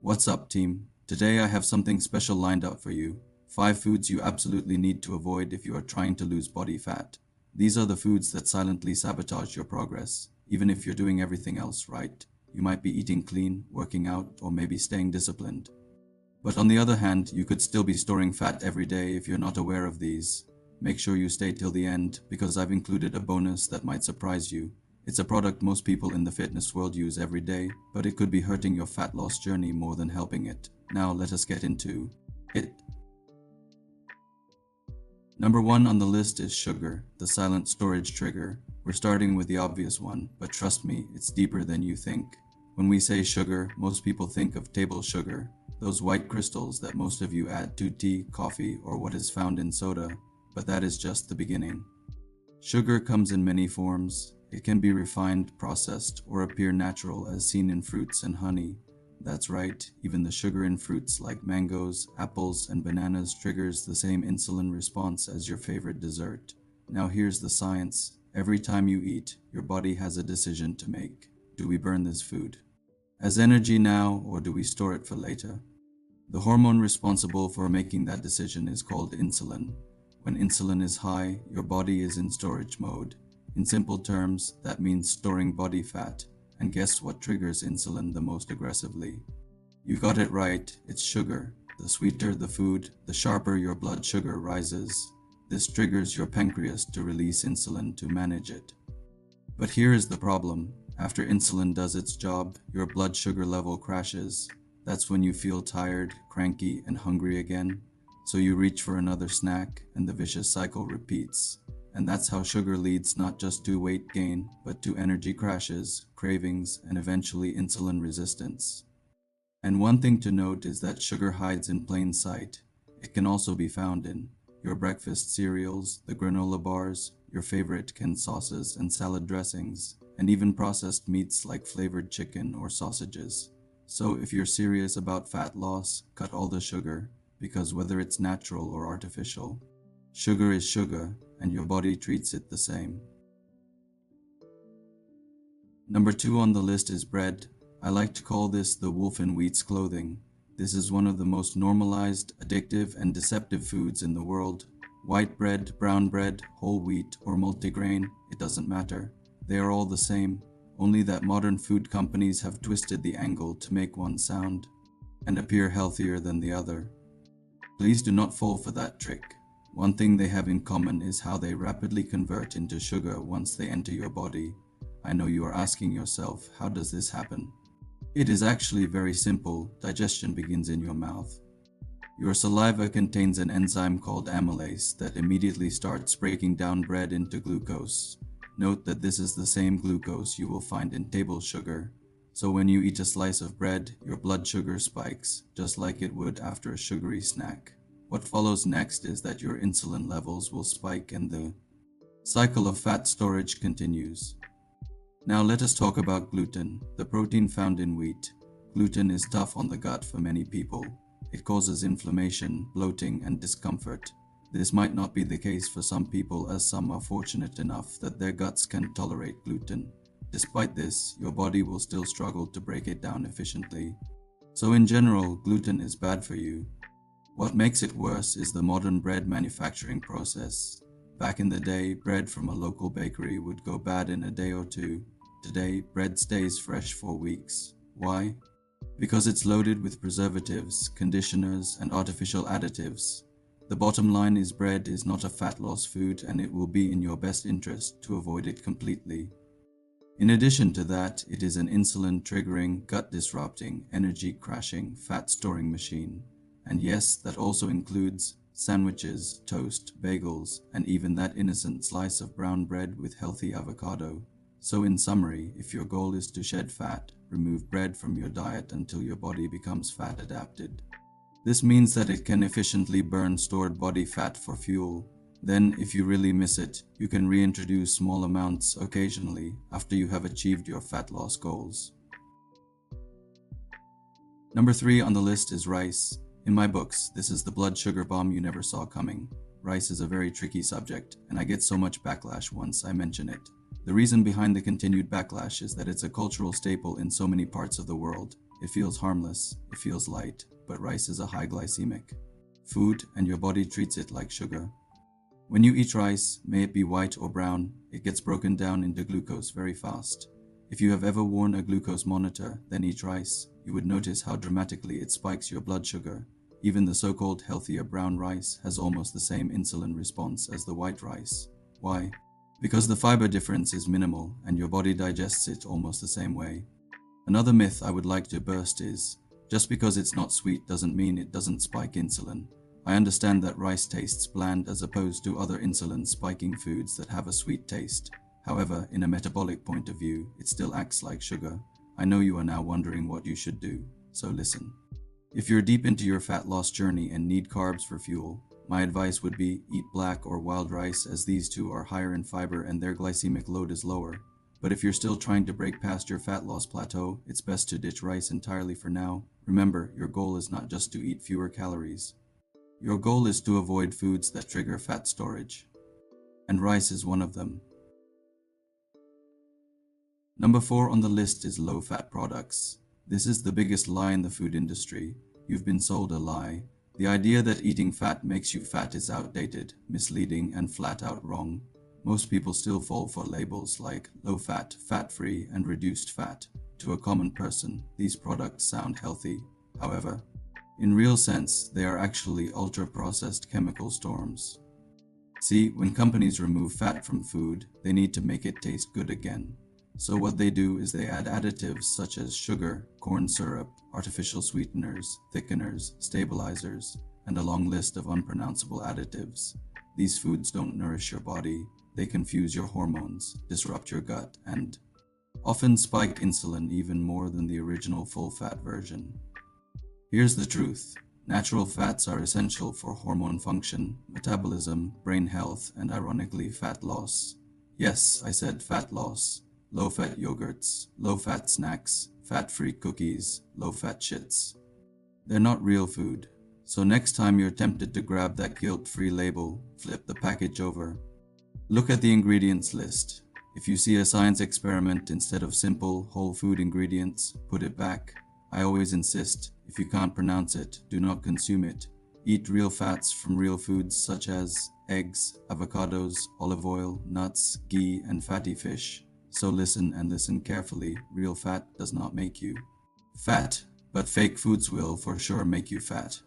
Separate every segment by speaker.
Speaker 1: What's up, team? Today I have something special lined up for you. 5 foods you absolutely need to avoid if you are trying to lose body fat. These are the foods that silently sabotage your progress, even if you're doing everything else right. You might be eating clean, working out, or maybe staying disciplined. But on the other hand, you could still be storing fat every day if you're not aware of these. Make sure you stay till the end, because I've included a bonus that might surprise you. It's a product most people in the fitness world use every day, but it could be hurting your fat loss journey more than helping it. Now let us get into it. Number 1 on the list is sugar, the silent storage trigger. We're starting with the obvious one, but trust me, it's deeper than you think. When we say sugar, most people think of table sugar, those white crystals that most of you add to tea, coffee, or what is found in soda, but that is just the beginning. Sugar comes in many forms. It can be refined, processed, or appear natural as seen in fruits and honey. That's right, even the sugar in fruits like mangoes, apples, and bananas triggers the same insulin response as your favorite dessert. Now here's the science. Every time you eat, your body has a decision to make. Do we burn this food as energy now, or do we store it for later? The hormone responsible for making that decision is called insulin. When insulin is high, your body is in storage mode. In simple terms, that means storing body fat. And guess what triggers insulin the most aggressively? You got it right, it's sugar. The sweeter the food, the sharper your blood sugar rises. This triggers your pancreas to release insulin to manage it. But here is the problem. After insulin does its job, your blood sugar level crashes. That's when you feel tired, cranky, and hungry again. So you reach for another snack, and the vicious cycle repeats. And that's how sugar leads not just to weight gain, but to energy crashes, cravings, and eventually insulin resistance. And one thing to note is that sugar hides in plain sight. It can also be found in your breakfast cereals, the granola bars, your favorite canned sauces and salad dressings, and even processed meats like flavored chicken or sausages. So if you're serious about fat loss, cut all the sugar, because whether it's natural or artificial, sugar is sugar, and your body treats it the same. Number 2 on the list is bread. I like to call this the wolf in wheat's clothing. This is one of the most normalized, addictive, and deceptive foods in the world. White bread, brown bread, whole wheat, or multigrain, it doesn't matter. They are all the same, only that modern food companies have twisted the angle to make one sound and appear healthier than the other. Please do not fall for that trick. One thing they have in common is how they rapidly convert into sugar once they enter your body. I know you are asking yourself, how does this happen? It is actually very simple. Digestion begins in your mouth. Your saliva contains an enzyme called amylase that immediately starts breaking down bread into glucose. Note that this is the same glucose you will find in table sugar. So when you eat a slice of bread, your blood sugar spikes, just like it would after a sugary snack. What follows next is that your insulin levels will spike and the cycle of fat storage continues. Now let us talk about gluten, the protein found in wheat. Gluten is tough on the gut for many people. It causes inflammation, bloating, and discomfort. This might not be the case for some people, as some are fortunate enough that their guts can tolerate gluten. Despite this, your body will still struggle to break it down efficiently. So in general, gluten is bad for you. What makes it worse is the modern bread manufacturing process. Back in the day, bread from a local bakery would go bad in a day or two. Today, bread stays fresh for weeks. Why? Because it's loaded with preservatives, conditioners, and artificial additives. The bottom line is bread is not a fat loss food, and it will be in your best interest to avoid it completely. In addition to that, it is an insulin-triggering, gut-disrupting, energy-crashing, fat-storing machine. And yes, that also includes sandwiches, toast, bagels, and even that innocent slice of brown bread with healthy avocado. So in summary, if your goal is to shed fat, remove bread from your diet until your body becomes fat adapted. This means that it can efficiently burn stored body fat for fuel. Then, if you really miss it, you can reintroduce small amounts occasionally after you have achieved your fat loss goals. Number 3 on the list is rice. In my books, this is the blood sugar bomb you never saw coming. Rice is a very tricky subject, and I get so much backlash once I mention it. The reason behind the continued backlash is that it's a cultural staple in so many parts of the world. It feels harmless, it feels light, but rice is a high glycemic food and your body treats it like sugar. When you eat rice, may it be white or brown, it gets broken down into glucose very fast. If you have ever worn a glucose monitor, then eat rice, you would notice how dramatically it spikes your blood sugar. Even the so-called healthier brown rice has almost the same insulin response as the white rice. Why? Because the fiber difference is minimal and your body digests it almost the same way. Another myth I would like to burst is, just because it's not sweet doesn't mean it doesn't spike insulin. I understand that rice tastes bland as opposed to other insulin-spiking foods that have a sweet taste. However, in a metabolic point of view, it still acts like sugar. I know you are now wondering what you should do, so listen. If you're deep into your fat loss journey and need carbs for fuel, my advice would be eat black or wild rice, as these two are higher in fiber and their glycemic load is lower. But if you're still trying to break past your fat loss plateau, it's best to ditch rice entirely for now. Remember, your goal is not just to eat fewer calories. Your goal is to avoid foods that trigger fat storage. And rice is one of them. Number 4 on the list is low-fat products. This is the biggest lie in the food industry. You've been sold a lie. The idea that eating fat makes you fat is outdated, misleading, and flat out wrong. Most people still fall for labels like low-fat, fat-free, and reduced fat. To a common person, these products sound healthy. However, in real sense, they are actually ultra-processed chemical storms. See, when companies remove fat from food, they need to make it taste good again. So what they do is they add additives such as sugar, corn syrup, artificial sweeteners, thickeners, stabilizers, and a long list of unpronounceable additives. These foods don't nourish your body, they confuse your hormones, disrupt your gut, and often spike insulin even more than the original full-fat version. Here's the truth. Natural fats are essential for hormone function, metabolism, brain health, and ironically, fat loss. Yes, I said fat loss. Low-fat yogurts, low-fat snacks, fat-free cookies, low-fat shits. They're not real food. So next time you're tempted to grab that guilt-free label, flip the package over. Look at the ingredients list. If you see a science experiment instead of simple, whole food ingredients, put it back. I always insist, if you can't pronounce it, do not consume it. Eat real fats from real foods such as eggs, avocados, olive oil, nuts, ghee, and fatty fish. So listen and listen carefully, real fat does not make you fat, but fake foods will for sure make you fat.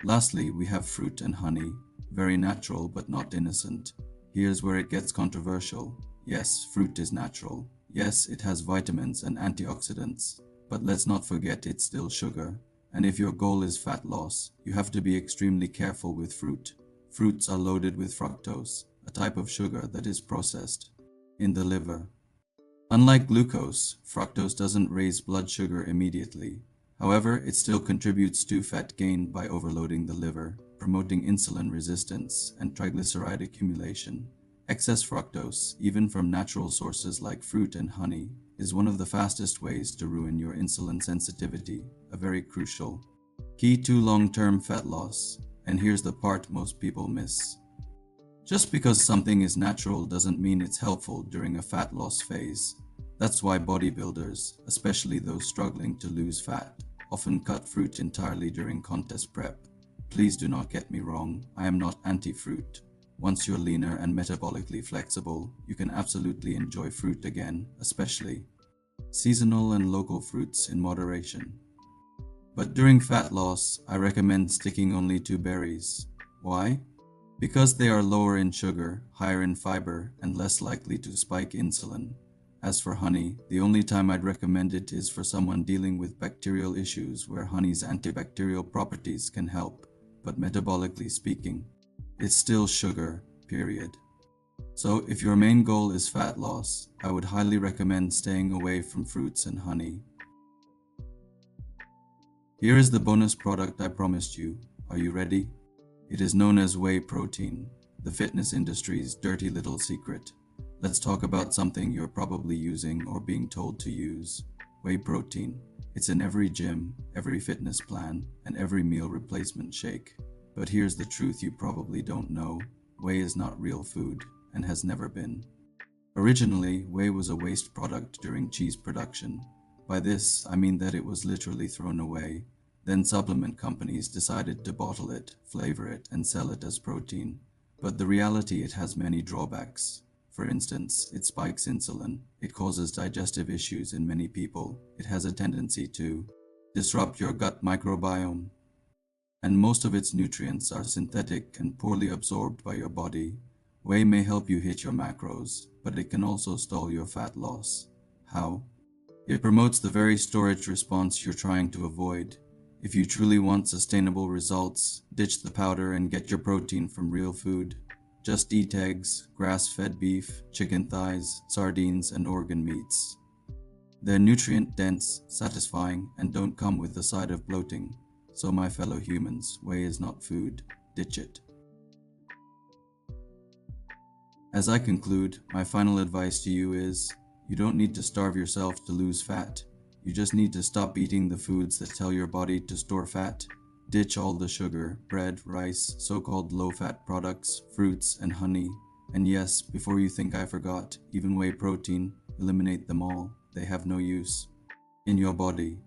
Speaker 1: Lastly, we have fruit and honey, very natural but not innocent. Here's where it gets controversial. Yes, fruit is natural. Yes, it has vitamins and antioxidants, but let's not forget it's still sugar. And if your goal is fat loss, you have to be extremely careful with fruit. Fruits are loaded with fructose, a type of sugar that is processed in the liver. Unlike glucose, fructose doesn't raise blood sugar immediately. However, it still contributes to fat gain by overloading the liver, promoting insulin resistance and triglyceride accumulation. Excess fructose, even from natural sources like fruit and honey, is one of the fastest ways to ruin your insulin sensitivity, a very crucial key to long-term fat loss. And here's the part most people miss. Just because something is natural doesn't mean it's helpful during a fat loss phase. That's why bodybuilders, especially those struggling to lose fat, often cut fruit entirely during contest prep. Please do not get me wrong, I am not anti-fruit. Once you're leaner and metabolically flexible, you can absolutely enjoy fruit again, especially seasonal and local fruits in moderation. But during fat loss, I recommend sticking only to berries. Why? Because they are lower in sugar, higher in fiber, and less likely to spike insulin. As for honey, the only time I'd recommend it is for someone dealing with bacterial issues where honey's antibacterial properties can help, but metabolically speaking, it's still sugar, period. So if your main goal is fat loss, I would highly recommend staying away from fruits and honey. Here is the bonus product I promised you. Are you ready? It is known as whey protein, the fitness industry's dirty little secret. Let's talk about something you're probably using or being told to use. Whey protein. It's in every gym, every fitness plan, and every meal replacement shake. But here's the truth you probably don't know. Whey is not real food, and has never been. Originally, whey was a waste product during cheese production. By this, I mean that it was literally thrown away. Then supplement companies decided to bottle it, flavor it, and sell it as protein. But the reality, it has many drawbacks. For instance, it spikes insulin. It causes digestive issues in many people. It has a tendency to disrupt your gut microbiome. And most of its nutrients are synthetic and poorly absorbed by your body. Whey may help you hit your macros, but it can also stall your fat loss. How? It promotes the very storage response you're trying to avoid. If you truly want sustainable results, ditch the powder and get your protein from real food. Just eat eggs, grass-fed beef, chicken thighs, sardines, and organ meats. They're nutrient-dense, satisfying, and don't come with the side of bloating. So my fellow humans, whey is not food. Ditch it. As I conclude, my final advice to you is, you don't need to starve yourself to lose fat. You just need to stop eating the foods that tell your body to store fat. Ditch all the sugar, bread, rice, so-called low-fat products, fruits, and honey. And yes, before you think I forgot, even whey protein, eliminate them all. They have no use in your body.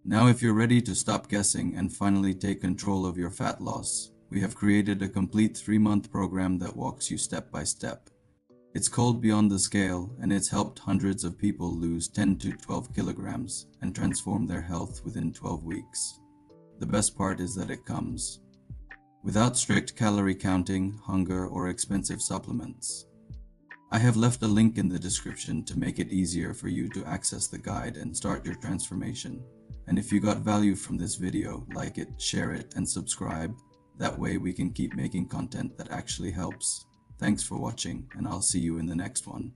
Speaker 1: Now if you're ready to stop guessing and finally take control of your fat loss, we have created a complete 3-month program that walks you step by step. It's called Beyond the Scale, and it's helped hundreds of people lose 10 to 12 kilograms and transform their health within 12 weeks. The best part is that it comes without strict calorie counting, hunger, or expensive supplements. I have left a link in the description to make it easier for you to access the guide and start your transformation. And if you got value from this video, like it, share it, and subscribe. That way we can keep making content that actually helps. Thanks for watching, and I'll see you in the next one.